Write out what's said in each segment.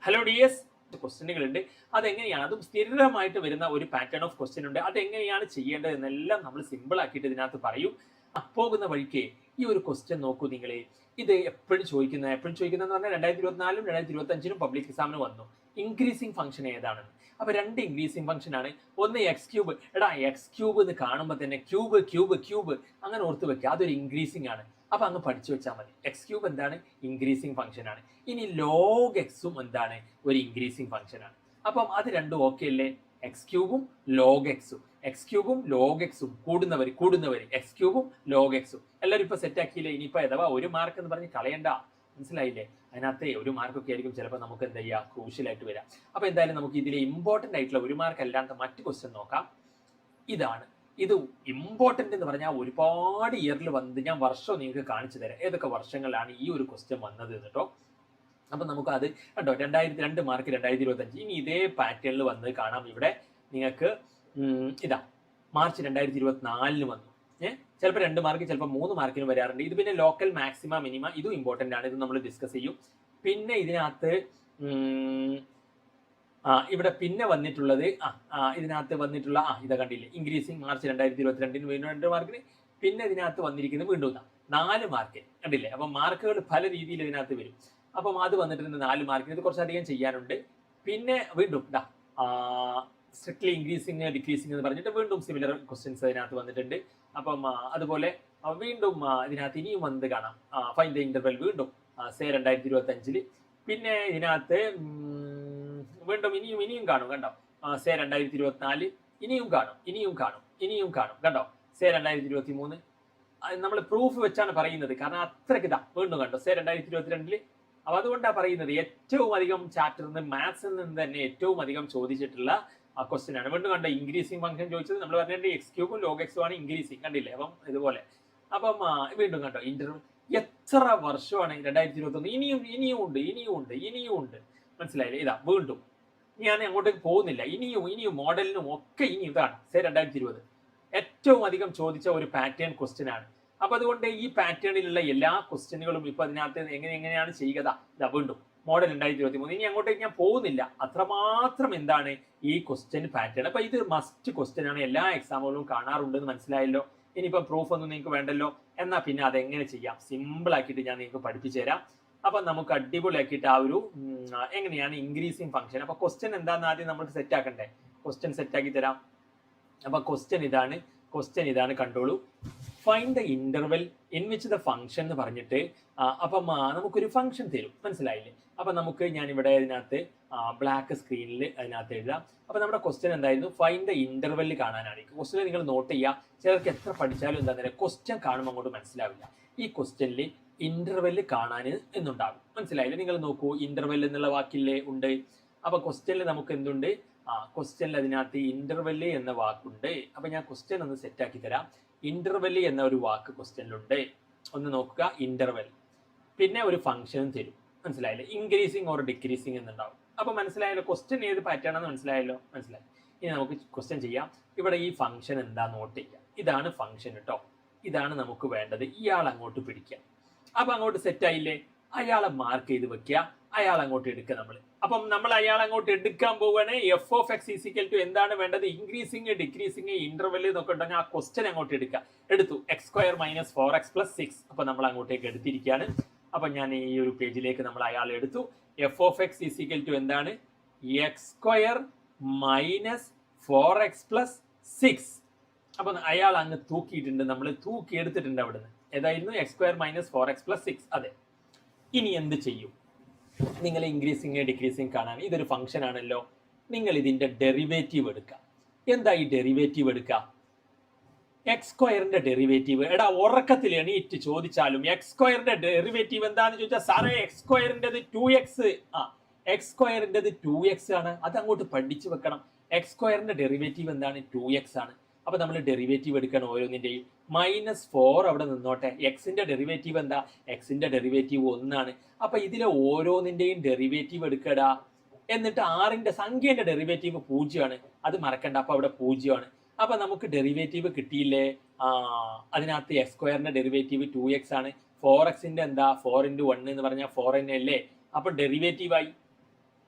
Hello dears, ക്വസ്റ്റ്യനുകൾ ഉണ്ട്. അതെങ്ങനെയാണ്, അതും സ്ഥിരമായിട്ട് വരുന്ന ഒരു പാറ്റേൺ ഓഫ് ക്വസ്റ്റ്യൻ ഉണ്ട്. അതെങ്ങനെയാണ് ചെയ്യേണ്ടത് എന്നെല്ലാം നമ്മൾ സിമ്പിൾ ആക്കിയിട്ട് ഇതിനകത്ത് പറയും. പോകുന്ന വഴിക്ക് ഈ ഒരു ക്വസ്റ്റ്യൻ നോക്കൂ നിങ്ങളെ. ഇത് എപ്പോഴും ചോദിക്കുന്നതെന്ന് പറഞ്ഞാൽ 2024 2025 പബ്ലിക് എക്സാമിന് വന്നു. ഇൻക്രീസിങ് ഫംഗ്ഷൻ ഏതാണെന്ന്. അപ്പൊ രണ്ട് ഇൻക്രീസിങ് ഫംഗ്ഷൻ ആണ്. ഒന്ന് എക്സ് ക്യൂബ്. എക്സ് ക്യൂബ് എന്ന് കാണുമ്പോൾ തന്നെ ക്യൂബ് ക്യൂബ് ക്യൂബ് അങ്ങനെ ഓർത്ത് വെക്കുക. അതൊരു ഇൻക്രീസിങ് ആണ്. അപ്പൊ അങ്ങ് പഠിച്ചു വെച്ചാൽ മതി. എക്സ് ക്യൂബ് എന്താണ്? ഇൻക്രീസിങ് ഫംഗ്ഷൻ ആണ്. ഇനി ലോഗ് എക്സും എന്താണ്? ഒരു ഇൻക്രീസിങ് ഫംഗ്ഷൻ ആണ്. അപ്പം അത് രണ്ടും ഓക്കെ അല്ലേ? എക്സ് ക്യൂബും ലോഗ് എക്സും കൂടുന്നവർ എക്സ് ക്യൂബും ലോഗ് എക്സും എല്ലാവരും ഇപ്പൊ സെറ്റ് ആക്കിയില്ലേ? ഇനിയിപ്പോ അഥവാ ഒരു മാർക്ക് എന്ന് പറഞ്ഞ് കളയണ്ട, മനസ്സിലായില്ലേ? അതിനകത്തെ ഒരു മാർക്കൊക്കെ ആയിരിക്കും ചിലപ്പോൾ നമുക്ക് എന്താ ചെയ്യുക, ക്രൂഷ്യലായിട്ട് വരാം. അപ്പൊ എന്തായാലും നമുക്ക് ഇതിലെ ഇമ്പോർട്ടന്റ് ആയിട്ടുള്ള ഒരു മാർക്ക് അല്ലാത്ത മറ്റു ക്വസ്റ്റ്യൻ നോക്കാം. ഇത് ഇമ്പോർട്ടന്റ് എന്ന് പറഞ്ഞാൽ ഒരുപാട് ഇയറിൽ വന്നത് ഞാൻ വർഷം നിങ്ങൾക്ക് കാണിച്ചു തരാം ഏതൊക്കെ വർഷങ്ങളിലാണ് ഈ ഒരു ക്വസ്റ്റ്യൻ വന്നത് കേട്ടോ. അപ്പൊ നമുക്ക് അത് കേട്ടോ 2002 മാർക്ക് 2025. ഇനി ഇതേ പാറ്റേണിൽ വന്നത് കാണാം. ഇവിടെ നിങ്ങൾക്ക് ഇതാ മാർച്ച് 2024 വന്നു. ചിലപ്പോൾ 2 മാർക്ക് ചിലപ്പോൾ 3 മാർക്കിന് വരാറുണ്ട്. ഇത് പിന്നെ ലോക്കൽ മാക്സിമ മിനിമ, ഇതും ഇമ്പോർട്ടന്റ് ആണ്. ഇത് നമ്മൾ ഡിസ്കസ് ചെയ്യും. പിന്നെ ഇതിനകത്ത് ഇവിടെ പിന്നെ വന്നിട്ടുള്ളത് ഇതിനകത്ത് വന്നിട്ടുള്ള ഇത് കണ്ടില്ലേ, ഇൻക്രീസിങ് മാർച്ച് 2022 വീണ്ടും 2 മാർക്കിന്. പിന്നെ ഇതിനകത്ത് വന്നിരിക്കുന്നത് വീണ്ടും 4 മാർക്ക് കണ്ടില്ലേ. അപ്പം മാർക്കുകൾ പല രീതിയിൽ ഇതിനകത്ത് വരും. അപ്പം അത് വന്നിട്ടുണ്ട് 4 മാർക്കിന്. ഇത് കുറച്ചധികം ചെയ്യാനുണ്ട്. പിന്നെ വീണ്ടും സ്ട്രിക്ട്ലി ഇൻക്രീസിങ് ഡിക്രീസിങ് എന്ന് പറഞ്ഞിട്ട് വീണ്ടും സിമിലർ ക്വസ്റ്റ്യൻസ് അതിനകത്ത് വന്നിട്ടുണ്ട്. അപ്പം അതുപോലെ വീണ്ടും ഇതിനകത്ത് ഇനിയും വന്നത് കാണാം. ഫൈൻഡ് ദ ഇന്റർവെൽ വീണ്ടും 2025. പിന്നെ ഇതിനകത്ത് വീണ്ടും ഇനിയും കാണും കണ്ടോ. 2024 ഇനിയും കാണും കണ്ടോ. 2023 നമ്മൾ പ്രൂഫ് വെച്ചാണ് പറയുന്നത്, കാരണം അത്രയ്ക്ക് വീണ്ടും കണ്ടോ 2022. അപ്പൊ അതുകൊണ്ടാണ് പറയുന്നത് ഏറ്റവും അധികം ചാപ്റ്ററിൽ മാത്സിൽ നിന്ന് തന്നെ ഏറ്റവും അധികം ചോദിച്ചിട്ടുള്ള ക്വസ്റ്റ്യൻ ആണ്. വീണ്ടും കണ്ടോ ഇൻക്രീസിങ് ഫംഗ്ഷൻ ചോദിച്ചത് നമ്മൾ പറഞ്ഞിട്ട് എക്സ് ക്യൂബും ലോഗ് എക്സും ആണ് ഇൻക്രീസിങ് കണ്ടില്ലേ. അപ്പം ഇതുപോലെ അപ്പം വീണ്ടും കണ്ടോ ഇന്റർവ്യൂ. എത്ര വർഷമാണ് 2021? ഇനിയും ഉണ്ട് മനസ്സിലായില്ലേ. വീണ്ടും ഞാൻ അങ്ങോട്ടേക്ക് പോകുന്നില്ല. ഇനിയും മോഡലിനും ഒക്കെ ഇതാണ് 2020 ഏറ്റവും അധികം ചോദിച്ച ഒരു പാറ്റേൺ ക്വസ്റ്റ്യൻ ആണ്. അപ്പൊ അതുകൊണ്ട് ഈ പാറ്റേണിലുള്ള എല്ലാ ക്വസ്റ്റ്യനുകളും ഇപ്പൊ അതിനകത്ത് എങ്ങനെയാണ് ചെയ്യുക. വീണ്ടും മോഡൽ 2023. ഇനി അങ്ങോട്ടേക്ക് ഞാൻ പോകുന്നില്ല. അത്രമാത്രം എന്താണ് ഈ ക്വസ്റ്റ്യൻ പാറ്റേൺ. അപ്പൊ ഇത് മസ്റ്റ് ക്വസ്റ്റ്യൻ ആണ്, എല്ലാ എക്സാമുകളും കാണാറുണ്ടെന്ന് മനസ്സിലായല്ലോ. ഇനിയിപ്പം പ്രൂഫ് ഒന്നും നിങ്ങൾക്ക് വേണ്ടല്ലോ. എന്നാ പിന്നെ അതെങ്ങനെ ചെയ്യാം സിമ്പിൾ ആക്കിയിട്ട് ഞാൻ നിങ്ങൾക്ക് പഠിപ്പിച്ചു തരാം. അപ്പൊ നമുക്ക് അടിപൊളിയാക്കിയിട്ട് എങ്ങനെയാണ് ഇൻക്രീസിങ് ഫംഗ്ഷൻ. അപ്പൊ ക്വസ്റ്റ്യൻ എന്താണെന്ന് ആദ്യം നമുക്ക് സെറ്റ് ആക്കണ്ടേ. ക്വസ്റ്റ്യൻ സെറ്റ് ആക്കി തരാം. അപ്പൊ ക്വസ്റ്റ്യൻ ഇതാണ് കണ്ടോളൂ. Find the interval in which the function എന്ന് പറഞ്ഞിട്ട് അപ്പം നമുക്കൊരു ഫംഗ്ഷൻ തരും, മനസ്സിലായില്ലേ. അപ്പൊ നമുക്ക് ഞാനിവിടെ ഇതിനകത്ത് ബ്ലാക്ക് സ്ക്രീനിൽ അതിനകത്ത് എഴുതാം. അപ്പൊ നമ്മുടെ ക്വസ്റ്റ്യൻ എന്തായിരുന്നു? ഫൈൻഡ് ദ ഇന്റർവെൽ കാണാനാണ്. ക്വസ്റ്റ്യൻ നിങ്ങൾ നോട്ട് ചെയ്യുക. ചിലർക്ക് എത്ര പഠിച്ചാലും എന്താ പറയുക, ക്വസ്റ്റ്യൻ കാണുമ്പോൾ അങ്ങോട്ട് മനസ്സിലാവില്ല. ഈ ക്വസ്റ്റ്യനിൽ ഇന്റർവെൽ കാണാൻ എന്നുണ്ടാകും, മനസ്സിലായില്ലേ. നിങ്ങൾ നോക്കൂ, ഇന്റർവെൽ എന്നുള്ള വാക്കില്ലേ ഉണ്ട്. അപ്പൊ ക്വസ്റ്റ്യനിൽ നമുക്ക് എന്തുണ്ട്? ക്വസ്റ്റ്യനിൽ അതിനകത്ത് ഇന്റർവെൽ എന്ന വാക്കുണ്ട്. അപ്പൊ ഞാൻ ക്വസ്റ്റ്യൻ ഒന്ന് സെറ്റ് ആക്കി തരാം. ഇന്റർവെൽ എന്ന ഒരു വാക്ക് ക്വസ്റ്റ്യനിലുണ്ട്. ഒന്ന് നോക്കുക, ഇന്റർവെൽ. പിന്നെ ഒരു ഫംഗ്ഷനും തരും, മനസ്സിലായില്ലേ. ഇൻക്രീസിങ് ഓർ ഡിക്രീസിങ് എന്നുണ്ടാവും. അപ്പൊ മനസ്സിലായല്ലോ ക്വസ്റ്റ്യൻ ഏത് പാറ്റേൺ ആണെന്ന് മനസ്സിലായി. ഇനി നമുക്ക് ക്വസ്റ്റ്യൻ ചെയ്യാം. ഇവിടെ ഈ ഫംഗ്ഷൻ എന്താ നോട്ട് ചെയ്യാം. ഇതാണ് ഫംഗ്ഷൻ കേട്ടോ. ഇതാണ് നമുക്ക് വേണ്ടത്. ഇയാൾ അങ്ങോട്ട് പിടിക്കുക. അപ്പൊ അങ്ങോട്ട് സെറ്റ് ആയില്ലേ. അയാളെ മാർക്ക് ചെയ്ത് വെക്കുക. അയാൾ അങ്ങോട്ട് എടുക്കുക നമ്മൾ. അപ്പം നമ്മൾ അയാൾ അങ്ങോട്ട് എടുക്കാൻ പോവുകയാണ്. F of X is equal to എന്താണ് വേണ്ടത്? ഇൻക്രീസിങ് ഡിക്രീസിങ് ഇന്റർവെൽ എന്നൊക്കെ ഉണ്ടെങ്കിൽ ആ ക്വസ്റ്റ്യൻ അങ്ങോട്ട് എടുത്തു. x² - 4x + 6. അപ്പൊ നമ്മൾ അങ്ങോട്ടേക്ക് എടുത്തിരിക്കുകയാണ്. അപ്പൊ ഞാൻ ഈ ഒരു പേജിലേക്ക് നമ്മൾ അയാൾ എടുത്തു. F of X is equal to എന്താണ്? x² - 4x + 6. അപ്പൊ അയാൾ അങ്ങ് തൂക്കിയിട്ടുണ്ട്, നമ്മൾ തൂക്കി എടുത്തിട്ടുണ്ട് അവിടുന്ന്. ഏതായിരുന്നു? x² - 4x + 6. അതെ. ഇനി എന്ത് ചെയ്യും? നിങ്ങൾ ഇൻക്രീസിങ് ഡിക്രീസിങ് കാണാൻ ഇതൊരു ഫംഗ്ഷൻ ആണല്ലോ. നിങ്ങൾ ഇതിന്റെ ഡെറിവേറ്റീവ് എടുക്കുക. എന്താ ഈ ഡെറിവേറ്റീവ് എടുക്കുക? x² derivative. ഉറക്കത്തിൽ എണീറ്റ് ചോദിച്ചാലും x² ഡെറിവേറ്റീവ് എന്താന്ന് ചോദിച്ചാൽ, സാറേ x² 2x. x² 2x ആണ്. അത് അങ്ങോട്ട് പഠിച്ചു വെക്കണം. x² ഡെറിവേറ്റീവ് എന്താണ്? 2x ആണ്. അപ്പൊ നമ്മൾ ഡെറിവേറ്റീവ് എടുക്കണം ഓരോന്നിന്റെയും. -4 അവിടെ നിന്നോട്ടെ. എക്സിന്റെ ഡെറിവേറ്റീവ് എന്താ? എക്സിന്റെ ഡെറിവേറ്റീവ് 1 ആണ്. അപ്പൊ ഇതിലെ ഓരോന്നിന്റെയും ഡെറിവേറ്റീവ് എടുക്കടാ. എന്നിട്ട് സംഖ്യന്റെ ഡെറിവേറ്റീവ് 0 ആണ്. അത് മറക്കണ്ട. അപ്പൊ അവിടെ 0 ആണ്. അപ്പൊ നമുക്ക് ഡെറിവേറ്റീവ് കിട്ടിയില്ലേ. അതിനകത്ത് x² ഡെറിവേറ്റീവ് 2x ആണ്. 4x എന്താ? 4 × 1 എന്ന് പറഞ്ഞാൽ 4 തന്നെ അല്ലേ. അപ്പൊ ഡെറിവേറ്റീവ് ആയി.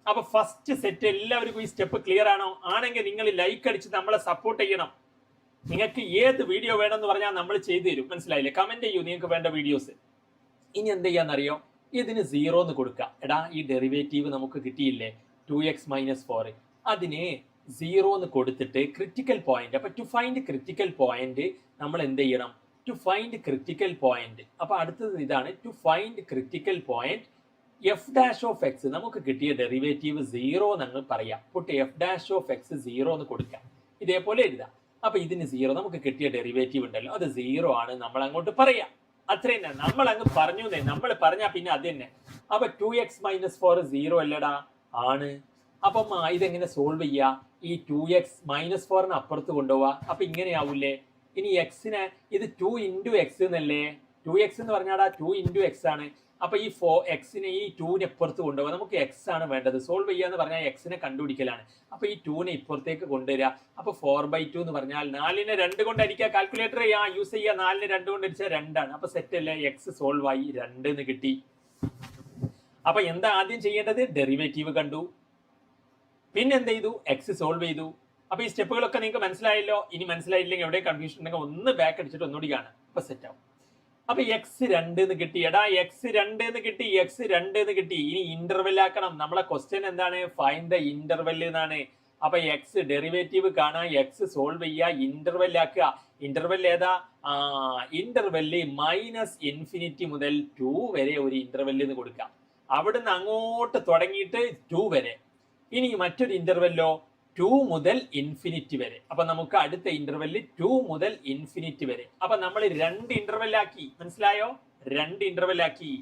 അപ്പൊ ഫസ്റ്റ് സെറ്റ് എല്ലാവർക്കും ഈ സ്റ്റെപ്പ് ക്ലിയർ ആണോ? ആണെങ്കിൽ നിങ്ങൾ ലൈക്ക് അടിച്ച് നമ്മളെ സപ്പോർട്ട് ചെയ്യണം. നിങ്ങൾക്ക് ഏത് വീഡിയോ വേണമെന്ന് പറഞ്ഞാൽ നമ്മൾ ചെയ്തു തരും. മനസ്സിലായില്ലേ? കമന്റ് ചെയ്യൂ നിങ്ങൾക്ക് വേണ്ട വീഡിയോസ്. ഇനി എന്ത് ചെയ്യാന്നറിയോ? ഇതിന് 0 എന്ന് കൊടുക്കുക. എടാ ഈ ഡെറിവേറ്റീവ് നമുക്ക് കിട്ടിയില്ലേ 2x - 4, അതിന് 0 എന്ന് കൊടുത്തിട്ട് ക്രിറ്റിക്കൽ പോയിന്റ്. അപ്പൊ ടു ഫൈൻഡ് ക്രിറ്റിക്കൽ പോയിന്റ് നമ്മൾ എന്ത് ചെയ്യണം? To find critical point. അപ്പൊ അടുത്തത് ഇതാണ്, to find critical point f' നമുക്ക് കിട്ടിയ ഡെറിവേറ്റീവ് 0 എന്ന് പറയാം. പുട്ട് f' 0 എന്ന് കൊടുക്കാം. ഇതേപോലെ എഴുതാം. അപ്പൊ ഇതിന് 0, നമുക്ക് കിട്ടിയ ഡെറിവേറ്റീവ് ഉണ്ടല്ലോ അത് 0 ആണ് നമ്മൾ അങ്ങോട്ട് പറയാം. അത്രയും തന്നെ, നമ്മൾ അങ്ങ് പറഞ്ഞു. നമ്മൾ പറഞ്ഞാൽ പിന്നെ അത് തന്നെ. അപ്പൊ 2x - 4 0 അല്ലടാ? ആണ്. അപ്പം ഇതെങ്ങനെ സോൾവ് ചെയ്യാ? ഈ 2x - 4 അപ്പുറത്ത് കൊണ്ടുപോവാ. അപ്പൊ ഇങ്ങനെയാവൂലേ? ഇനി എക്സിനെ ഇത് 2 × x എന്നല്ലേ? 2x എന്ന് പറഞ്ഞാടാ 2 × x ആണ്. അപ്പൊ ഈ എക്സിനെ ഈ 2നെ ഇപ്പുറത്ത് കൊണ്ടുപോകാം. നമുക്ക് എക്സ് ആണ് വേണ്ടത്. സോൾവ് ചെയ്യാന്ന് പറഞ്ഞാൽ എക്സിനെ കണ്ടുപിടിക്കലാണ്. അപ്പൊ ഈ 2നെ ഇപ്പുറത്തേക്ക് കൊണ്ടുവരിക. അപ്പൊ 4/2 എന്ന് പറഞ്ഞാൽ 4നെ 2 കൊണ്ട് അടിക്കുക. കാൽക്കുലേറ്റർ യൂസ് ചെയ്യുക. 4നെ 2 കൊണ്ട് അടിച്ചാൽ 2 ആണ്. അപ്പൊ സെറ്റ് അല്ലേ? എക്സ് സോൾവ് ആയി, 2 എന്ന് കിട്ടി. അപ്പൊ എന്താ ആദ്യം ചെയ്യേണ്ടത്? ഡെറിവേറ്റീവ് കണ്ടു, പിന്നെ എന്ത് ചെയ്തു? എക്സ് സോൾവ് ചെയ്തു. അപ്പൊ ഈ സ്റ്റെപ്പുകളൊക്കെ നിങ്ങൾക്ക് മനസ്സിലായല്ലോ. ഇനി മനസ്സിലായില്ലെങ്കിൽ എവിടെ കൺഫ്യൂഷൻ ഉണ്ടെങ്കിൽ ഒന്ന് ബാക്ക് അടിച്ചിട്ട് ഒന്നുകൂടി കാണാം. അപ്പൊ സെറ്റ് ആവും. അപ്പൊ x2 എന്ന് കിട്ടി. എടാ x2 എന്ന് കിട്ടി, x2 എന്ന് കിട്ടി. ഇനി ഇന്റർവെൽ ആക്കണം. നമ്മളെ ക്വസ്റ്റ്യൻ എന്താണ്? ഫൈൻഡ് ദ ഇന്റർവെൽ എന്നാണ്. അപ്പൊ എക്സ് ഡെറിവേറ്റീവ് കാണാൻ, എക്സ് സോൾവ് ചെയ്യുക, ഇന്റർവെൽ ആക്കുക. ഇന്റർവെൽ ഏതാ? ഇന്റർവെല്ല് -∞ മുതൽ 2 വരെ ഒരു ഇന്റർവെല്ല് എന്ന് കൊടുക്കാം. അവിടുന്ന് അങ്ങോട്ട് തുടങ്ങിയിട്ട് 2 വരെ. ഇനി മറ്റൊരു ഇന്റർവെല്ലോ 2 മുതൽ ∞ വരെ. അപ്പൊ നമുക്ക് അടുത്ത ഇന്റർവെല്ല് 2 മുതൽ ∞ വരെ. അപ്പൊ നമ്മൾ 2 ഇന്റർവെൽ ആക്കി. മനസ്സിലായോ? 2 ഇന്റർവെൽ ആക്കി.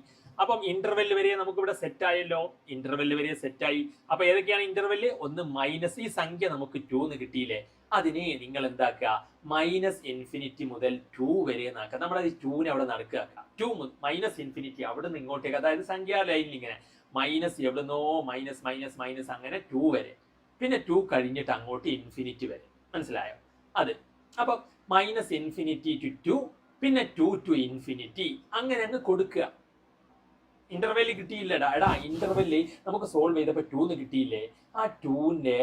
അപ്പം ഇന്റർവെൽ വരെ നമുക്ക് ഇവിടെ സെറ്റ് ആയല്ലോ. ഇന്റർവെൽ വരെ സെറ്റ് ആയി. അപ്പൊ ഏതൊക്കെയാണ് ഇന്റർവെല്ല്? ഒന്ന് മൈനസ്, ഈ സംഖ്യ നമുക്ക് 2 എന്ന് കിട്ടിയില്ലേ, അതിനെ നിങ്ങൾ എന്താക്കുക? -∞ മുതൽ 2 വരെ എന്നാക്കുക. നമ്മളത് 2നെ അവിടെ നടക്കുക. 2 -∞ അവിടെ നിന്ന് ഇങ്ങോട്ടേക്ക്, അതായത് സംഖ്യാ ലൈനിൽ ഇങ്ങനെ മൈനസ് എവിടുന്നോ മൈനസ് മൈനസ് മൈനസ് അങ്ങനെ 2 വരെ. പിന്നെ 2 കഴിഞ്ഞിട്ട് അങ്ങോട്ട് ∞ വരെ. മനസ്സിലായോ? അത് അപ്പൊ -∞ to 2, പിന്നെ 2 to ∞, അങ്ങനെ അങ്ങ് കൊടുക്കുക. ഇന്റർവെല് കിട്ടിയില്ലടാ. എടാ ഇന്റർവെല് നമുക്ക് സോൾവ് ചെയ്തപ്പോ 2 എന്ന് കിട്ടിയില്ലേ? ആ 2നെ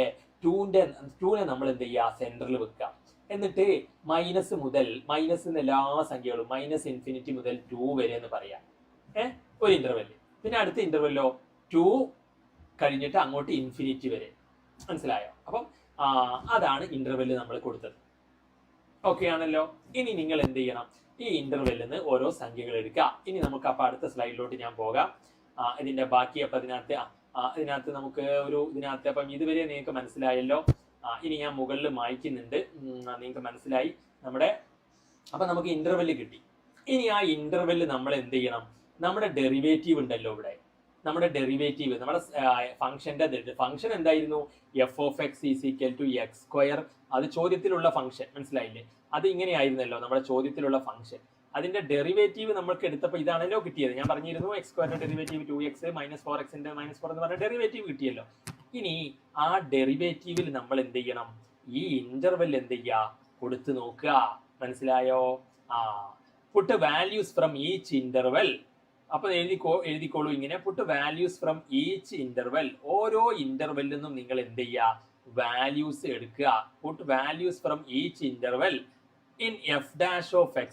നമ്മൾ എന്ത് ചെയ്യുക? സെന്ററിൽ വെക്കുക. എന്നിട്ട് മൈനസ് മുതൽ എല്ലാ സംഖ്യകളും -∞ മുതൽ 2 വരെ എന്ന് പറയാം. ഒരു ഇന്റർവെല്. പിന്നെ അടുത്ത ഇന്റർവെല്ലോ 2 കഴിഞ്ഞിട്ട് അങ്ങോട്ട് ∞ വരെ. മനസ്സിലായോ? അപ്പം അതാണ് ഇന്റർവെല്ല് നമ്മൾ കൊടുത്തത്. ഓക്കെ ആണല്ലോ. ഇനി നിങ്ങൾ എന്ത് ചെയ്യണം? ഈ ഇന്റർവെല്ലിൽ നിന്ന് ഓരോ സംഖ്യകൾ എടുക്കുക. ഇനി നമുക്ക് അപ്പൊ അടുത്ത സ്ലൈഡിലോട്ട് ഞാൻ പോകാം. ഇതിന്റെ ബാക്കി അപ്പൊ ഇതിനകത്ത് നമുക്ക് ഇതിനകത്ത് അപ്പം ഇതുവരെ നിങ്ങൾക്ക് മനസ്സിലായല്ലോ. ഇനി ഞാൻ മുകളിൽ മായ്ക്കുന്നുണ്ട്. നിങ്ങൾക്ക് മനസ്സിലായി നമ്മുടെ. അപ്പൊ നമുക്ക് ഇന്റർവെല്ല് കിട്ടി. ഇനി ആ ഇന്റർവെല്ല് നമ്മൾ എന്ത് ചെയ്യണം? നമ്മുടെ ഡെറിവേറ്റീവ് ഉണ്ടല്ലോ ഇവിടെ, നമ്മുടെ ഡെറിവേറ്റീവ്, നമ്മുടെ ഫംഗ്ഷൻ എന്തായിരുന്നു? f(x) = x². അത് ചോദ്യത്തിലുള്ള ഫംഗ്ഷൻ. മനസ്സിലായില്ലേ? അത് ഇങ്ങനെയായിരുന്നല്ലോ നമ്മുടെ ചോദ്യത്തിലുള്ള ഫംഗ്ഷൻ. അതിന്റെ ഡെറിവേറ്റീവ് നമ്മൾക്ക് എടുത്തപ്പോൾ ഇതാണല്ലോ കിട്ടിയത്. ഞാൻ പറഞ്ഞിരുന്നു x² ഡെറിവേറ്റീവ് 2x -4x -4 എന്ന് പറഞ്ഞ ഡെറിവേറ്റീവ് കിട്ടിയല്ലോ. ഇനി ആ ഡെറിവേറ്റീവിൽ നമ്മൾ എന്ത് ചെയ്യണം? ഈ ഇന്റർവെൽ എന്ത് ചെയ്യുക? കൊടുത്തു നോക്കുക. മനസ്സിലായോ? Put values from each interval. അപ്പൊ എഴുതിക്കോളൂ ഇങ്ങനെ, put values from each interval. ഓരോ ഇന്റർവെല്ലിൽ നിന്നും നിങ്ങൾ എന്ത് ചെയ്യുക? വാല്യൂസ് എടുക്കുക. Put values from each interval in f'(x).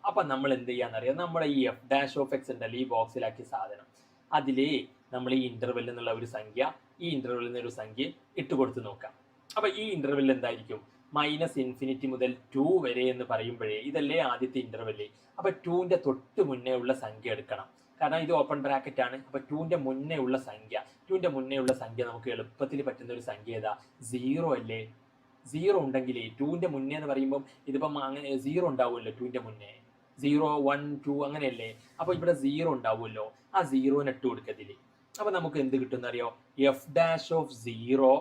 അപ്പൊ നമ്മൾ എന്ത് ചെയ്യാന്നറിയാം? നമ്മുടെ ഈ f'(x) ഉണ്ടല്ലോ, ഈ ബോക്സിലാക്കിയ സാധനം, അതില് നമ്മൾ ഈ ഇന്റർവെല്ലിൽ നിന്നുള്ള ഒരു സംഖ്യ, ഈ ഇന്റർവെല്ലിൽ നിന്ന് ഒരു സംഖ്യ ഇട്ട് കൊടുത്ത് നോക്കാം. അപ്പൊ ഈ ഇന്റർവെല്ലിൽ എന്തായിരിക്കും? -∞ മുതൽ 2 വരെ എന്ന് പറയുമ്പോഴേ ഇതല്ലേ ആദ്യത്തെ ഇന്റർവെല്ല്. അപ്പൊ 2ന്റെ തൊട്ട് മുന്നേ ഉള്ള സംഖ്യ എടുക്കണം. കാരണം ഇത് ഓപ്പൺ ബ്രാക്കറ്റ് ആണ്. അപ്പൊ 2ന്റെ മുന്നേ ഉള്ള സംഖ്യ നമുക്ക് എളുപ്പത്തിൽ പറ്റുന്ന ഒരു സംഖ്യ ഏതാ? 0 അല്ലേ? 0 ഉണ്ടെങ്കിൽ 2ന്റെ മുന്നേ എന്ന് പറയുമ്പോൾ ഇതിപ്പം അങ്ങനെ 0 ഉണ്ടാവുമല്ലോ. 2ന്റെ മുന്നേ 0, 1, 2 അങ്ങനെയല്ലേ? അപ്പൊ ഇവിടെ 0 ഉണ്ടാവുമല്ലോ. ആ 0നെ ഇട്ട് കൊടുക്കത്തില്ലേ. അപ്പൊ നമുക്ക് എന്ത് കിട്ടുന്നറിയോ? f'(0)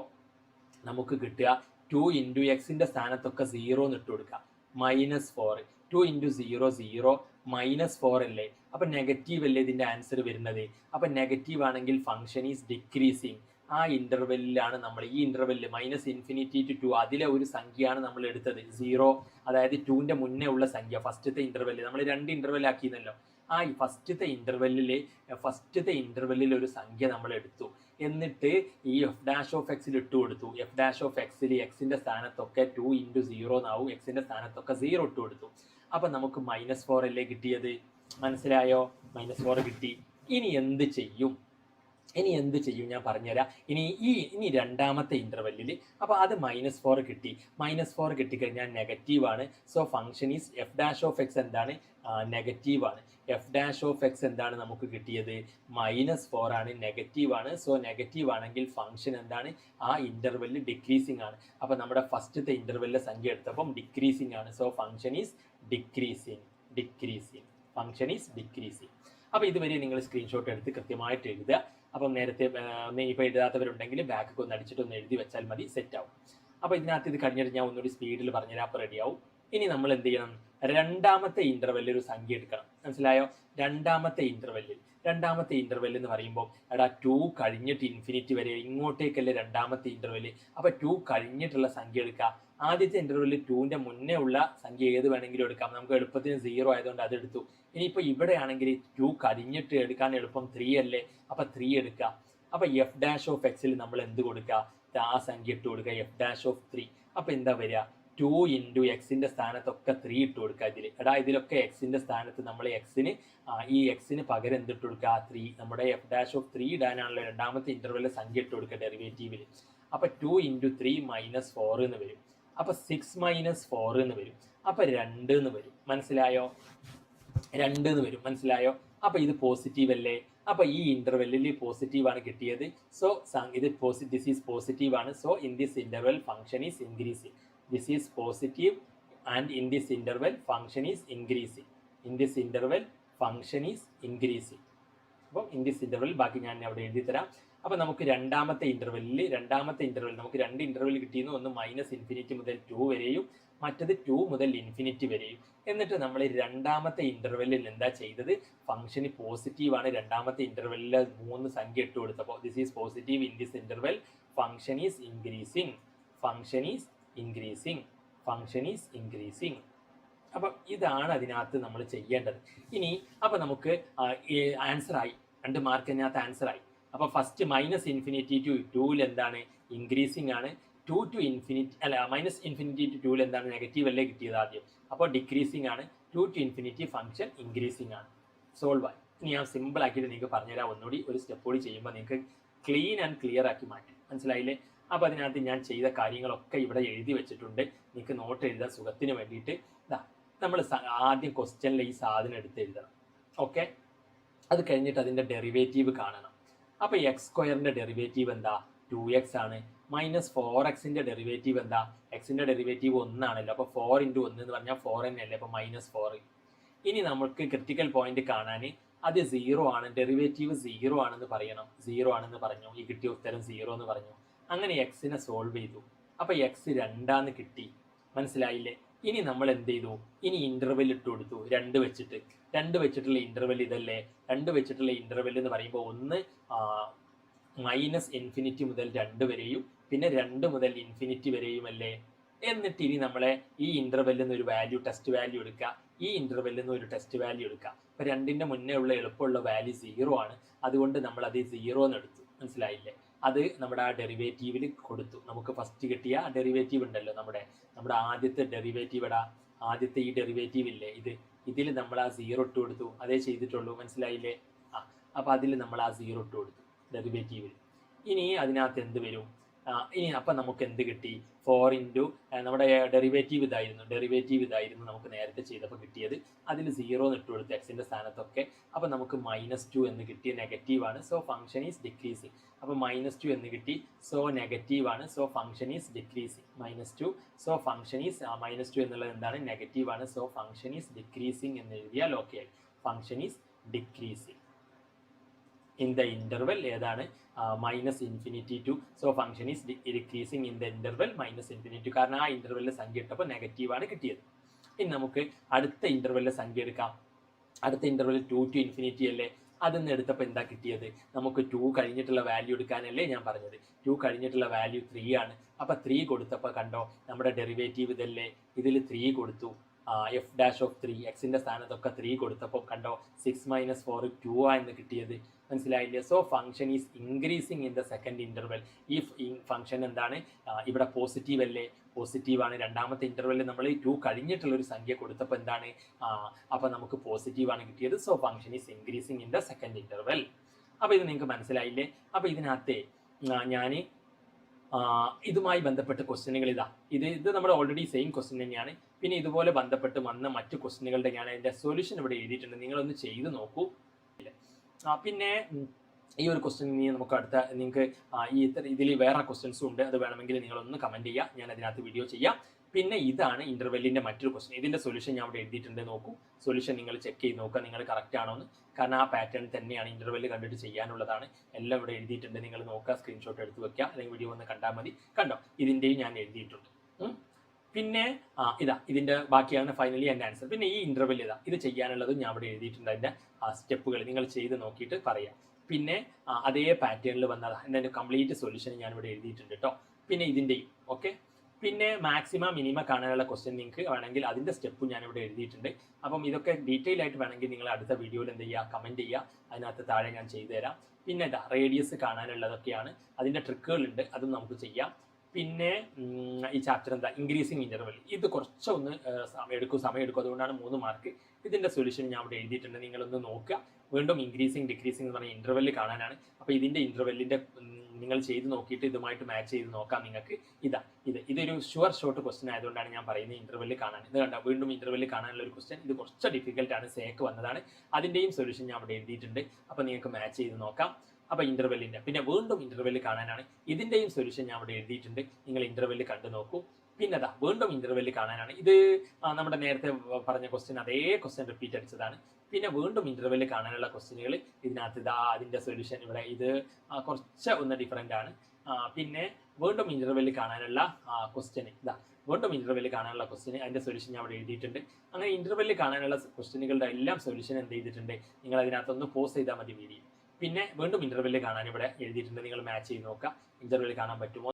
നമുക്ക് കിട്ടുക 2 × x സ്ഥാനത്തൊക്കെ 0 എന്ന് ഇട്ട് കൊടുക്കുക. -4. 2 × 0 0 -4 അല്ലേ? അപ്പൊ നെഗറ്റീവ് അല്ലേ ഇതിന്റെ ആൻസർ വരുന്നത്? അപ്പൊ നെഗറ്റീവ് ആണെങ്കിൽ ഫംഗ്ഷൻ ഈസ് ഡിക്രീസിങ്. ആ ഇന്റർവെല്ലിലാണ് നമ്മൾ ഈ ഇന്റർവെല്ല് -∞ to 2 അതിലെ ഒരു സംഖ്യയാണ് നമ്മൾ എടുത്തത് 0. അതായത് 2ന്റെ മുന്നേ ഉള്ള സംഖ്യ, ഫസ്റ്റത്തെ ഇന്റർവെല്ല് നമ്മൾ 2 ഇന്റർവെൽ ആക്കിയെന്നല്ലോ. ആ ഫസ്റ്റത്തെ ഇന്റർവെല്ലിൽ ഒരു സംഖ്യ നമ്മൾ എടുത്തു, എന്നിട്ട് ഈ എഫ് ഡാഷ് ഓഫ് എക്സിൽ ഇട്ട് കൊടുത്തു. എഫ് ഡാഷ് ഓഫ് എക്സിൽ എക്സിന്റെ സ്ഥാനത്തൊക്കെ 2 × 0 എന്നാവും, എക്സിന്റെ സ്ഥാനത്തൊക്കെ 0 ഇട്ട് കൊടുത്തു. അപ്പൊ നമുക്ക് -4 അല്ലേ കിട്ടിയത്? മനസ്സിലായോ? -4 കിട്ടി. ഇനി എന്ത് ചെയ്യും ഞാൻ പറഞ്ഞുതരാം. ഇനി രണ്ടാമത്തെ ഇന്റർവെല്ലിൽ അപ്പോൾ അത് -4 കിട്ടി. -4 കിട്ടിക്കഴിഞ്ഞാൽ നെഗറ്റീവാണ്. So function is F dash of X എന്താണ്? നെഗറ്റീവാണ്. എഫ് ഡാഷ് ഓഫ് എക്സ് എന്താണ് നമുക്ക് കിട്ടിയത്? -4 ആണ്, നെഗറ്റീവാണ്. സോ നെഗറ്റീവ് ആണെങ്കിൽ ഫംഗ്ഷൻ എന്താണ്? ആ ഇന്റർവെല്ലിൽ ഡിക്രീസിങ് ആണ്. അപ്പോൾ നമ്മുടെ ഫസ്റ്റത്തെ ഇന്റർവെല്ലിലെ സംഖ്യ എടുത്തപ്പം ഡിക്രീസിങ് ആണ്. So function is decreasing. Function is decreasing. അപ്പോൾ ഇതുവരെ നിങ്ങൾ സ്ക്രീൻഷോട്ട് എടുത്ത് കൃത്യമായിട്ട് എഴുതുക. അപ്പം നേരത്തെ ഇപ്പോൾ എഴുതാത്തവരുണ്ടെങ്കിൽ ബാക്കൊക്കെ ഒന്ന് അടിച്ചിട്ടൊന്ന് എഴുതി വെച്ചാൽ മതി, സെറ്റ് ആവും. അപ്പോൾ ഇതിനകത്ത് ഇത് കഴിഞ്ഞിട്ട് ഞാൻ ഒന്നുകൂടി സ്പീഡിൽ പറഞ്ഞുതരാം, അപ്പോൾ റെഡിയാവും. ഇനി നമ്മൾ എന്ത് ചെയ്യണം? രണ്ടാമത്തെ ഇന്റർവെല്ലിൽ ഒരു സംഖ്യ എടുക്കണം. മനസ്സിലായോ? രണ്ടാമത്തെ ഇന്റർവെൽ എന്ന് പറയുമ്പോൾ 2 കഴിഞ്ഞിട്ട് ഇൻഫിനിറ്റി വരെ ഇങ്ങോട്ടേക്കല്ലേ രണ്ടാമത്തെ ഇന്റർവെല്. അപ്പോൾ 2 കഴിഞ്ഞിട്ടുള്ള സംഖ്യ എടുക്കുക. ആദ്യത്തെ ഇന്റർവെല്ലിൽ 2ന്റെ മുന്നേ ഉള്ള സംഖ്യ ഏത് വേണമെങ്കിലും എടുക്കാം. നമുക്ക് എളുപ്പത്തിന് 0 ആയതുകൊണ്ട് അത് എടുത്തു. ഇനിയിപ്പോൾ ഇവിടെ ആണെങ്കിൽ 2 കഴിഞ്ഞിട്ട് എടുക്കാൻ എളുപ്പം 3 അല്ലേ? അപ്പോൾ 3 എടുക്കുക. അപ്പോൾ എഫ് ഡാഷ് ഓഫ് എക്സിൽ നമ്മൾ എന്ത് കൊടുക്കുക? ആ സംഖ്യ ഇട്ട് കൊടുക്കുക, എഫ് ഡാഷ് ഓഫ് 3. അപ്പോൾ എന്താ വരിക? 2 × എക്സിന്റെ സ്ഥാനത്തൊക്കെ 3 ഇട്ട് കൊടുക്കുക. ഇതിലൊക്കെ എക്സിന്റെ സ്ഥാനത്ത് നമ്മൾ ഈ എക്സിന് പകരം എന്തിട്ട് കൊടുക്കുക? 3. നമ്മുടെ എഫ് ഡാഷ് ഓഫ് 3 ഇടാനാണല്ലോ രണ്ടാമത്തെ ഇന്റർവെല്ലിൽ സംഖ്യ ഇട്ട് കൊടുക്കുക ഡെറിവേറ്റീവിൽ. അപ്പോൾ 2 × 3 -4 എന്ന് വരും. അപ്പോൾ 6 - 4 എന്ന് വരും. അപ്പോൾ 2 എന്ന് വരും. മനസ്സിലായോ? 2 എന്ന് വരും. മനസ്സിലായോ? അപ്പോൾ ഇത് പോസിറ്റീവ് അല്ലേ? അപ്പോൾ ഈ ഇന്റർവെല്ലിൽ പോസിറ്റീവ് ആണ് കിട്ടിയത്. സോ ദിസ് ഈസ് പോസിറ്റീവ് ആണ്. So in this interval function is increasing. This is positive and in this interval function is increasing. അപ്പം ഇൻ ദിസ് ഇന്റർവെൽ ബാക്കി ഞാൻ അവിടെ എഴുതി തരാം. അപ്പോൾ നമുക്ക് രണ്ടാമത്തെ ഇന്റർവെൽ നമുക്ക് 2 ഇന്റർവെൽ കിട്ടിയിരുന്നു. ഒന്ന് -∞ മുതൽ 2 വരെയും മറ്റത് 2 മുതൽ ഇൻഫിനിറ്റി വരെയും. എന്നിട്ട് നമ്മൾ രണ്ടാമത്തെ ഇന്റർവെല്ലിൽ എന്താ ചെയ്തത്? ഫംഗ്ഷന് പോസിറ്റീവ് ആണ്. രണ്ടാമത്തെ ഇന്റർവെല്ലിൽ 3 സംഖ്യ ഇട്ട് കൊടുത്തപ്പോൾ this is positive in this interval function is increasing. അപ്പം ഇതാണ് അതിനകത്ത് നമ്മൾ ചെയ്യേണ്ടത്. ഇനി അപ്പം നമുക്ക് ആൻസറായി, 2 മാർക്കിനകത്ത് ആൻസറായി. അപ്പോൾ ഫസ്റ്റ് -∞ to 2 എന്താണ്? ഇൻക്രീസിങ് ആണ്. 2 to ∞ അല്ല -∞ to 2 എന്താണ്? നെഗറ്റീവ് അല്ലേ കിട്ടിയത് ആദ്യം. അപ്പോൾ ഡിക്രീസിങ് ആണ്. 2 to ∞ ഫംഗ്ഷൻ ഇൻക്രീസിങ് ആണ്. സോൾവ് ആയി. ഇനി ഞാൻ സിമ്പിൾ ആക്കിയിട്ട് നിങ്ങൾക്ക് പറഞ്ഞുതരാം. ഒന്നുകൂടി ഒരു സ്റ്റെപ്പ് കൂടി ചെയ്യുമ്പോൾ നിങ്ങൾക്ക് ക്ലീൻ ആൻഡ് ക്ലിയർ ആക്കി മാറ്റും. മനസ്സിലായില്ലേ? അപ്പോൾ അതിനകത്ത് ഞാൻ ചെയ്ത കാര്യങ്ങളൊക്കെ ഇവിടെ എഴുതി വെച്ചിട്ടുണ്ട്. നിങ്ങൾക്ക് നോട്ട് എഴുതാൻ സുഖത്തിന് വേണ്ടിയിട്ട് നമ്മൾ ആദ്യം ക്വസ്റ്റ്യനിൽ ഈ സാധനം എടുത്ത് എഴുതണം. ഓക്കെ, അത് കഴിഞ്ഞിട്ട് അതിൻ്റെ ഡെറിവേറ്റീവ് കാണണം. അപ്പോൾ x² ഡെറിവേറ്റീവ് എന്താ? 2x ആണ്. -4x ഡെറിവേറ്റീവ് എന്താ? എക്സിൻ്റെ ഡെറിവേറ്റീവ് 1 ആണല്ലോ. അപ്പോൾ 4 × 1 എന്ന് പറഞ്ഞാൽ 4 തന്നെയല്ലേ. അപ്പോൾ -4. ഇനി നമുക്ക് ക്രിട്ടിക്കൽ പോയിന്റ് കാണാൻ അത് 0 ആണ്. ഡെറിവേറ്റീവ് 0 ആണെന്ന് പറയണം. 0 ആണെന്ന് പറഞ്ഞു. ഈ കിട്ടിയ ഉത്തരം 0 എന്ന് പറഞ്ഞു. അങ്ങനെ എക്സിനെ സോൾവ് ചെയ്തു. അപ്പോൾ x 2 കിട്ടി. മനസ്സിലായില്ലേ? ഇനി നമ്മൾ എന്ത് ചെയ്തു? ഇനി ഇന്റർവെൽ ഇട്ട് കൊടുത്തു 2 വെച്ചിട്ടുള്ള ഇന്റർവെൽ ഇതല്ലേ. 2 വെച്ചിട്ടുള്ള ഇന്റർവെൽ എന്ന് പറയുമ്പോൾ ഒന്ന് -∞ മുതൽ 2 വരെയും പിന്നെ 2 മുതൽ ഇൻഫിനിറ്റി വരെയും അല്ലേ. എന്നിട്ട് ഇനി നമ്മളെ ഈ ഇന്റർവെല്ലിൽ നിന്ന് ഒരു ടെസ്റ്റ് വാല്യൂ എടുക്കുക. ഈ ഇന്റർവെല്ലിൽ നിന്ന് ഒരു ടെസ്റ്റ് വാല്യൂ എടുക്കുക. അപ്പോൾ 2ന്റെ മുന്നേ ഉള്ള എളുപ്പമുള്ള വാല്യൂ 0 ആണ്. അതുകൊണ്ട് നമ്മൾ അത് 0 എന്ന് എടുത്തു. മനസ്സിലായില്ലേ? അത് നമ്മുടെ ആ ഡെറിവേറ്റീവിൽ കൊടുത്തു. നമുക്ക് ഫസ്റ്റ് കിട്ടിയ ഡെറിവേറ്റീവ് ഉണ്ടല്ലോ, നമ്മുടെ ആദ്യത്തെ ഡെറിവേറ്റീവ് ആദ്യത്തെ ഈ ഡെറിവേറ്റീവ് ഇല്ലേ, ഇതിൽ നമ്മൾ ആ 0 ഇട്ട് കൊടുത്തു. അതേ ചെയ്തിട്ടുള്ളൂ. മനസ്സിലായില്ലേ? അപ്പോൾ അതിൽ നമ്മൾ ആ 0 ഇട്ട് കൊടുത്തു ഡെറിവേറ്റീവിൽ. ഇനി അതിനകത്ത് എന്ത് വരും? ഇനി അപ്പം നമുക്ക് എന്ത് കിട്ടി? 4 × നമ്മുടെ ഡെറിവേറ്റീവ് ഇതായിരുന്നു നമുക്ക് നേരത്തെ ചെയ്തപ്പോൾ കിട്ടിയത്. അതിൽ 0 എന്ന് ഇട്ട് കൊടുത്തു എക്സിൻ്റെ സ്ഥാനത്തൊക്കെ. അപ്പോൾ നമുക്ക് -2 എന്ന് കിട്ടിയ നെഗറ്റീവാണ്. So function is decreasing. അപ്പോൾ -2 എന്ന് കിട്ടി. സോ നെഗറ്റീവാണ്. So function is decreasing. -2. So function is -2 എന്നുള്ളത് എന്താണ്? നെഗറ്റീവാണ്. സോ ഫംഗ്ഷൻ ഈസ് ഡിക്രീസിങ് എന്ന് എഴുതിയാൽ ഓക്കെ ആയി. Function is decreasing in the interval ഏതാണ്? -∞ to. so function is decreasing in the interval -∞. കാരണം ആ ഇന്റർവെല്ലിലെ സംഖ്യ ഇട്ടപ്പോൾ നെഗറ്റീവാണ് കിട്ടിയത്. ഇനി നമുക്ക് അടുത്ത ഇന്റർവെല്ലിലെ സംഖ്യ എടുക്കാം. അടുത്ത ഇന്റർവെൽ 2 to ∞ അല്ലേ. അതിന്ന് എടുത്തപ്പോൾ എന്താ കിട്ടിയത്? നമുക്ക് 2 കഴിഞ്ഞിട്ടുള്ള വാല്യൂ എടുക്കാനല്ലേ ഞാൻ പറഞ്ഞത്. 2 കഴിഞ്ഞിട്ടുള്ള വാല്യൂ 3 ആണ്. അപ്പോൾ 3 കൊടുത്തപ്പോൾ കണ്ടോ നമ്മുടെ ഡെറിവേറ്റീവ് ഇതല്ലേ. ഇതിൽ 3 കൊടുത്തു. എഫ് ഡാഷ് ഓഫ് 3 എക്സിൻ്റെ സ്ഥാനത്തൊക്കെ 3 കൊടുത്തപ്പോൾ കണ്ടോ 6 - 4 2 എന്ന് കിട്ടിയത്, മനസ്സിലായില്ലേ? So function is increasing in the second interval. ഈ ഫംഗ്ഷൻ എന്താണ്, ഇവിടെ പോസിറ്റീവ് അല്ലേ, പോസിറ്റീവാണ്. രണ്ടാമത്തെ ഇൻ്റർവെല്ലിൽ നമ്മൾ 2 കഴിഞ്ഞിട്ടുള്ളൊരു സംഖ്യ കൊടുത്തപ്പോൾ എന്താണ്, അപ്പോൾ നമുക്ക് പോസിറ്റീവാണ് കിട്ടിയത്. So function is increasing in the second interval. അപ്പോൾ ഇത് നിങ്ങൾക്ക് മനസ്സിലായില്ലേ? അപ്പോൾ ഇതിനകത്തെ ഞാൻ ഇതുമായി ബന്ധപ്പെട്ട ക്വസ്റ്റ്യനുകൾ ഇത് നമ്മൾ ഓൾറെഡി സെയിം ക്വസ്റ്റ്യൻ തന്നെയാണ്. പിന്നെ ഇതുപോലെ ബന്ധപ്പെട്ട് വന്ന മറ്റു ക്വസ്റ്റ്യനുകളുടെ ഞാൻ അതിൻ്റെ സൊല്യൂഷൻ ഇവിടെ എഴുതിയിട്ടുണ്ട്, നിങ്ങളൊന്ന് ചെയ്ത് നോക്കൂ. പിന്നെ ഈ ഒരു ക്വസ്റ്റ്യൻ നമുക്ക് അടുത്ത നിങ്ങൾക്ക് ഇതിൽ വേറെ ക്വസ്റ്റ്യൻസും ഉണ്ട്, അത് വേണമെങ്കിൽ നിങ്ങളൊന്ന് കമൻറ്റ് ചെയ്യുക, ഞാൻ അതിനകത്ത് വീഡിയോ ചെയ്യാം. പിന്നെ ഇതാണ് ഇൻ്റർവെല്ലിൻ്റെ മറ്റൊരു ക്വസ്റ്റ്യൻ. ഇതിൻ്റെ സൊല്യൂഷൻ ഞാൻ അവിടെ എഴുതിയിട്ടുണ്ട്, നോക്കൂ. സൊല്യൂഷൻ നിങ്ങൾ ചെക്ക് ചെയ്ത് നോക്കുക നിങ്ങൾ കറക്റ്റ് ആണോ എന്ന്. കാരണം ആ പാറ്റേൺ തന്നെയാണ് ഇൻ്റർവെല്ല് കണ്ടിട്ട് ചെയ്യാനുള്ളതാണ്. എല്ലാം ഇവിടെ എഴുതിയിട്ടുണ്ട്, നിങ്ങൾ നോക്കുക, സ്ക്രീൻഷോട്ട് എടുത്ത് വെക്കുക, അല്ലെങ്കിൽ വീഡിയോ ഒന്ന് കണ്ടാൽ മതി. കണ്ടോ, ഇതിൻ്റെയും ഞാൻ എഴുതിയിട്ടുണ്ട്. പിന്നെ ഇതിൻ്റെ ബാക്കിയാണ് ഫൈനലി എൻ്റെ ആൻസർ. പിന്നെ ഈ ഇൻ്റർവെൽ ഇത് ചെയ്യാനുള്ളത് ഞാൻ അവിടെ എഴുതിയിട്ടുണ്ട്, അതിൻ്റെ സ്റ്റെപ്പുകൾ നിങ്ങൾ ചെയ്ത് നോക്കിയിട്ട് പറയാം. പിന്നെ അതേ പാറ്റേണിൽ വന്നതാണ് എൻ്റെ കംപ്ലീറ്റ് സൊല്യൂഷൻ ഞാനിവിടെ എഴുതിയിട്ടുണ്ട് കേട്ടോ. പിന്നെ ഇതിൻ്റെയും ഓക്കെ. പിന്നെ മാക്സിമം മിനിമം കാണാനുള്ള ക്വസ്റ്റ്യൻ നിങ്ങൾക്ക് വേണമെങ്കിൽ അതിൻ്റെ സ്റ്റെപ്പ് ഞാനിവിടെ എഴുതിയിട്ടുണ്ട്. അപ്പം ഇതൊക്കെ ഡീറ്റെയിൽ ആയിട്ട് വേണമെങ്കിൽ നിങ്ങൾ അടുത്ത വീഡിയോയിൽ എന്ത് ചെയ്യുക, കമൻറ്റ് ചെയ്യുക, അതിനകത്ത് താഴെ ഞാൻ ചെയ്തു തരാം. പിന്നെ റേഡിയസ് കാണാനുള്ളതൊക്കെയാണ്, അതിൻ്റെ ട്രിക്കുകളുണ്ട്, അതും നമുക്ക് ചെയ്യാം. പിന്നെ ഈ ചാപ്റ്റർ ഇൻക്രീസിങ് ഇൻ്റർവെൽ, ഇത് കുറച്ചൊന്ന് സമയം എടുക്കും, അതുകൊണ്ടാണ് 3 മാർക്ക്. ഇതിൻ്റെ സൊല്യൂഷൻ ഞാൻ ഇവിടെ എഴുതിയിട്ടുണ്ട്, നിങ്ങളൊന്ന് നോക്കുക. വീണ്ടും ഇൻക്രീസിങ് ഡിക്രീസിങ് എന്ന് പറഞ്ഞ ഇൻ്റർവെൽ കാണാനാണ്. അപ്പോൾ ഇതിൻ്റെ ഇൻ്റർവെല്ലിൻ്റെ നിങ്ങൾ ചെയ്ത് നോക്കിയിട്ട് ഇതുമായിട്ട് മാച്ച് ചെയ്ത് നോക്കാം നിങ്ങൾക്ക്. ഇതൊരു ഷുവർ ഷോർട്ട് ക്വസ്റ്റ്യൻ ആയതുകൊണ്ടാണ് ഞാൻ പറയുന്നത് ഇൻ്റർവെല്ല് കാണാൻ. ഇത് കണ്ട, വീണ്ടും ഇൻ്റർവെല്ല് കാണാനുള്ള ഒരു ക്വസ്റ്റ്യൻ. ഇത് കുറച്ച് ഡിഫിക്കൽട്ടാണ്, സേക്ക് വന്നതാണ്. അതിൻ്റെയും സൊല്യൂഷൻ ഞാൻ അവിടെ എഴുതിയിട്ടുണ്ട്, അപ്പോൾ നിങ്ങൾക്ക് മാച്ച് ചെയ്ത് നോക്കാം. അപ്പോൾ ഇൻ്റർവെല്ലിൻ്റെ പിന്നെ വീണ്ടും ഇൻ്റർവെല്ല് കാണാനാണ്, ഇതിൻ്റെയും സൊല്യൂഷൻ ഞാൻ അവിടെ എഴുതിയിട്ടുണ്ട്, നിങ്ങൾ ഇൻ്റർവെല്ല് കണ്ടു നോക്കൂ. പിന്നെ വീണ്ടും ഇൻ്റർവെല്ല് കാണാനാണ്. ഇത് നമ്മുടെ നേരത്തെ പറഞ്ഞ ക്വസ്റ്റ്യൻ, അതേ ക്വസ്റ്റ്യൻ റിപ്പീറ്റ് അടിച്ചതാണ്. പിന്നെ വീണ്ടും ഇൻ്റർവെല്ല് കാണാനുള്ള ക്വസ്റ്റ്യനുകൾ ഇതിനകത്ത് അതിൻ്റെ സൊല്യൂഷൻ ഇവിടെ ഇത് കുറച്ച് ഒന്ന് ഡിഫറൻ്റ് ആണ്. പിന്നെ വീണ്ടും ഇൻ്റർവെല്ല് കാണാനുള്ള ക്വസ്റ്റ്യൻ വീണ്ടും ഇൻ്റർവെല്ല് കാണാനുള്ള ക്വസ്റ്റ്യൻ, അതിൻ്റെ സൊല്യൂഷൻ ഞാൻ അവിടെ എഴുതിയിട്ടുണ്ട്. അങ്ങനെ ഇൻ്റർവെല്ല് കാണാനുള്ള ക്വസ്റ്റ്യനുകളുടെ എല്ലാം സൊല്യൂഷൻ എന്ത് ചെയ്തിട്ടുണ്ട്, നിങ്ങൾ അതിനകത്തൊന്ന് പോസ് ചെയ്താൽ മതി വീഡിയോ. പിന്നെ വീണ്ടും ഇൻ്റർവെല്ല് കാണാൻ ഇവിടെ എഴുതിയിട്ടുണ്ട്, നിങ്ങൾ മാച്ച് ചെയ്ത് നോക്കുക, ഇൻ്റർവെല്ല് കാണാൻ പറ്റുമോ.